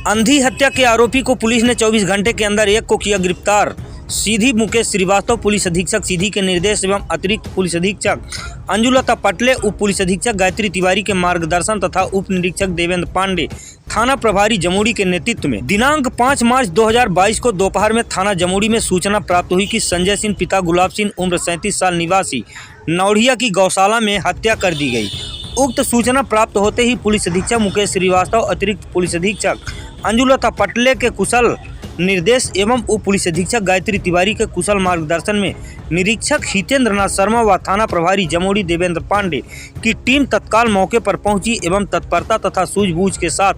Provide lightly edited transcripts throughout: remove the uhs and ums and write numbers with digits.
अंधी हत्या के आरोपी को पुलिस ने 24 घंटे के अंदर एक को किया गिरफ्तार। सीधी मुकेश श्रीवास्तव पुलिस अधीक्षक सीधी के निर्देश एवं अतिरिक्त पुलिस अधीक्षक अंजुलता पटले, उप पुलिस अधीक्षक गायत्री तिवारी के मार्गदर्शन तथा उप निरीक्षक देवेंद्र पांडे, थाना प्रभारी जमुड़ी के नेतृत्व में दिनांक 5 मार्च 2022 को दोपहर में थाना जमुड़ी में सूचना प्राप्त हुई कि संजय सिंह पिता गुलाब सिंह उम्र 37 साल निवासी नौड़िया की गौशाला में हत्या कर दी गई। उक्त सूचना प्राप्त होते ही पुलिस अधीक्षक मुकेश श्रीवास्तव, अतिरिक्त पुलिस अधीक्षक अंजुलता पटले के कुशल निर्देश एवं उप पुलिस अधीक्षक गायत्री तिवारी के कुशल मार्गदर्शन में निरीक्षक हितेंद्र नाथ शर्मा व थाना प्रभारी जमुड़ी देवेंद्र पांडे की टीम तत्काल मौके पर पहुंची एवं तत्परता तथा सूझबूझ के साथ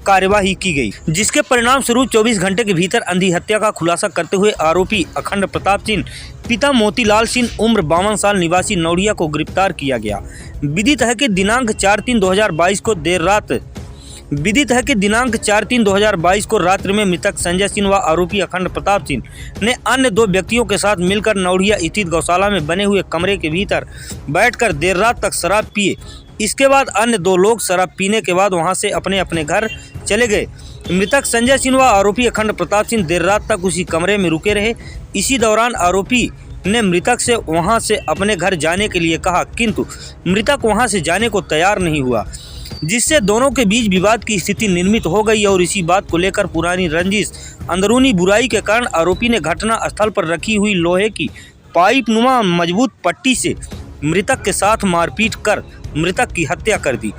कार्यवाही की गई, जिसके परिणाम स्वरूप 24 घंटे के भीतर अंधी हत्या का खुलासा करते हुए आरोपी अखंड प्रताप सिंह पिता मोतीलाल सिंह उम्र 52 साल निवासी नौड़िया को गिरफ्तार किया गया। विदित है कि दिनांक 4/3/2022 को रात्रि में मृतक संजय सिंह व आरोपी अखंड प्रताप सिंह ने अन्य 2 व्यक्तियों के साथ मिलकर नौड़िया स्थित गौशाला में बने हुए कमरे के भीतर बैठकर देर रात तक शराब पिए। इसके बाद अन्य 2 लोग शराब पीने के बाद वहां से अपने अपने घर चले गए। मृतक संजय सिंह व आरोपी अखंड प्रताप सिंह देर रात तक उसी कमरे में रुके रहे। इसी दौरान आरोपी ने मृतक से वहां से अपने घर जाने के लिए कहा, किंतु मृतक वहां से जाने को तैयार नहीं हुआ, जिससे दोनों के बीच विवाद की स्थिति निर्मित हो गई और इसी बात को लेकर पुरानी रंजिश अंदरूनी बुराई के कारण आरोपी ने घटना स्थल पर रखी हुई लोहे की पाइप नुमा मजबूत पट्टी से मृतक के साथ मारपीट कर मृतक की हत्या कर दी।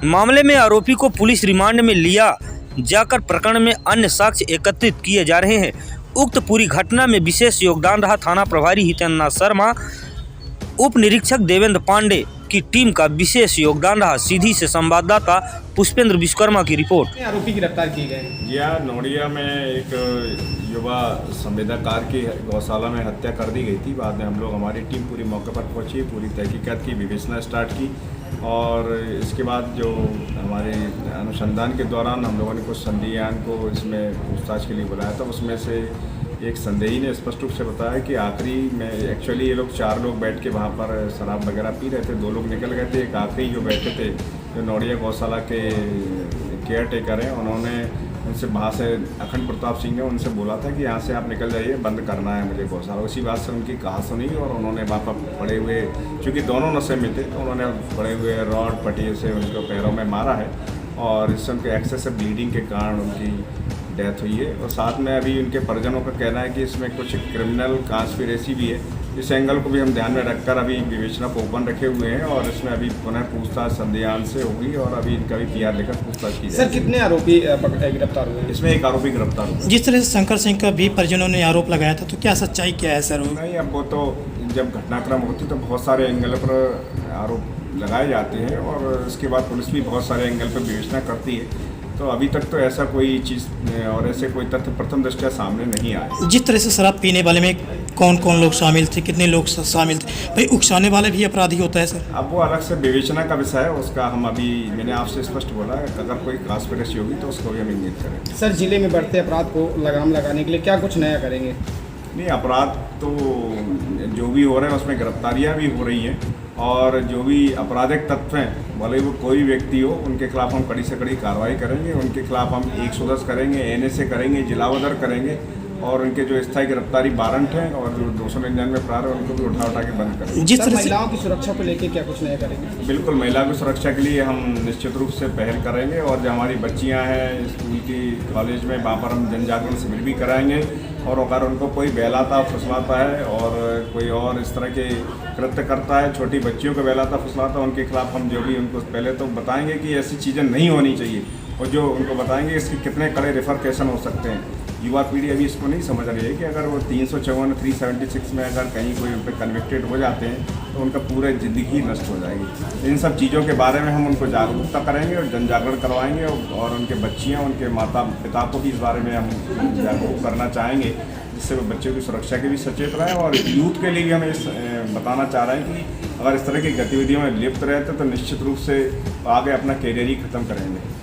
मामले में आरोपी को पुलिस रिमांड में लिया जाकर प्रकरण में अन्य साक्ष्य एकत्रित किए जा रहे हैं। उक्त पूरी घटना में विशेष योगदान रहा थाना प्रभारी हितेंद्र नाथ शर्मा, उप निरीक्षक देवेंद्र पांडे की टीम का विशेष योगदान रहा। सीधी से संवाददाता पुष्पेंद्र विश्वकर्मा की रिपोर्ट। आरोपी गिरफ्तार किए गए। जी हाँ, नौड़िया में एक युवा संवेदनकार की गौशाला में हत्या कर दी गई थी। बाद में हम लोग, हमारी टीम पूरी मौके पर पहुंची, पूरी तहकीकात की, विवेचना स्टार्ट की और इसके बाद जो हमारे अनुसंधान के दौरान हम लोगों ने कुछ संदिग्ध को इसमें पूछताछ के लिए बुलाया था। उसमें से एक संदेही ने स्पष्ट रूप से बताया कि आखिरी में एक्चुअली ये लोग 4 लोग बैठ के वहाँ पर शराब वगैरह पी रहे थे। 2 लोग निकल गए थे, एक आखिरी जो बैठे थे जो नौड़िया गौशाला के केयर टेकर हैं, उन्होंने उनसे वहाँ से अखंड प्रताप सिंह ने उनसे बोला था कि यहाँ से आप निकल जाइए, बंद करना है मुझे गौशाला। उसी बात से उनकी कहा सुनी और उन्होंने वहाँ पर पड़े हुए, चूँकि दोनों नशे में थे, तो उन्होंने पड़े हुए रॉड पटिए से उनको पैरों में मारा है और इससे उनके एक्सेसिव ब्लीडिंग के कारण उनकी डेथ हुई है। और साथ में अभी उनके परिजनों का कहना है कि इसमें कुछ क्रिमिनल कॉन्स्पिरेसी भी है। इस एंगल को भी हम ध्यान में रखकर अभी विवेचना को ओपन रखे हुए हैं और इसमें अभी पुनः पूछताछ संदिग्ध से होगी और अभी इनका भी PR लेकर पूछताछ की जाएगी। सर, कितने आरोपी गिरफ्तार हुए? इसमें एक आरोपी गिरफ्तार हुआ। जिस तरह से शंकर सिंह का भी परिजनों ने आरोप लगाया था, तो क्या सच्चाई क्या है सर? नहीं, अब वो तो जब घटनाक्रम होती तो बहुत सारे एंगल पर आरोप लगाए जाते हैं और इसके बाद पुलिस भी बहुत सारे एंगल पर विवेचना करती है। तो अभी तक तो ऐसा कोई चीज़ और ऐसे कोई तथ्य प्रथम दृष्टया सामने नहीं आए। जिस तरह से शराब पीने वाले में कौन कौन लोग शामिल थे, कितने लोग शामिल थे, भाई उकसाने वाले भी अपराधी होता है सर? अब वो अलग से विवेचना का विषय है, उसका हम अभी, मैंने आपसे स्पष्ट बोला है, अगर कोई कॉन्स्पिरेसी होगी तो उसको भी हम इंगित करेंगे। सर, जिले में बढ़ते अपराध को लगाम लगाने के लिए क्या कुछ नया करेंगे? नहीं, अपराध तो जो भी हो रहे हैं उसमें गिरफ्तारियाँ भी हो रही हैं और जो भी आपराधिक तत्व हैं, भले वो कोई व्यक्ति हो, उनके खिलाफ हम कड़ी से कड़ी कार्रवाई करेंगे। उनके खिलाफ हम 110 करेंगे, NSA करेंगे, जिलावदर करेंगे और उनके जो स्थायी गिरफ्तारी वारंट हैं और जो 299 अपराध है उनको भी उठा के बंद करेंगे। जिस तरह महिलाओं की सुरक्षा को लेकर क्या कुछ नया करेंगे? बिल्कुल, महिला की सुरक्षा के लिए हम निश्चित रूप से पहल करेंगे और जो हमारी बच्चियां हैं स्कूल की, कॉलेज में, वहाँ पर हम जन जागरण शिविर भी कराएंगे और अगर उनको कोई बहलाता फुसलाता है और कोई और इस तरह के कृत्य करता है, छोटी बच्चियों को बहलाता फुसलाता है, उनके खिलाफ हम जो भी उनको पहले तो बताएंगे कि ऐसी चीज़ें नहीं होनी चाहिए और जो उनको बताएंगे इसके कितने कड़े रिफरकेशन हो सकते हैं। युवा पीढ़ी अभी इसको नहीं समझ रही है कि अगर वो 354, 376 में अगर कहीं कोई उन पर कन्विक्टेड हो जाते हैं तो उनका पूरी ज़िंदगी नष्ट हो जाएगी। इन सब चीज़ों के बारे में हम उनको जागरूकता करेंगे और जन जागरण करवाएंगे और उनके बच्चियाँ, उनके माता पिता को भी इस बारे में हम जागरूक करना चाहेंगे, जिससे वो बच्चों की सुरक्षा के भी सचेत रहें। और यूथ के लिए भी हमें बताना चाह रहे हैं कि अगर इस तरह की गतिविधियों में लिप्त रहते तो निश्चित रूप से आगे अपना कैरियर ही ख़त्म करेंगे।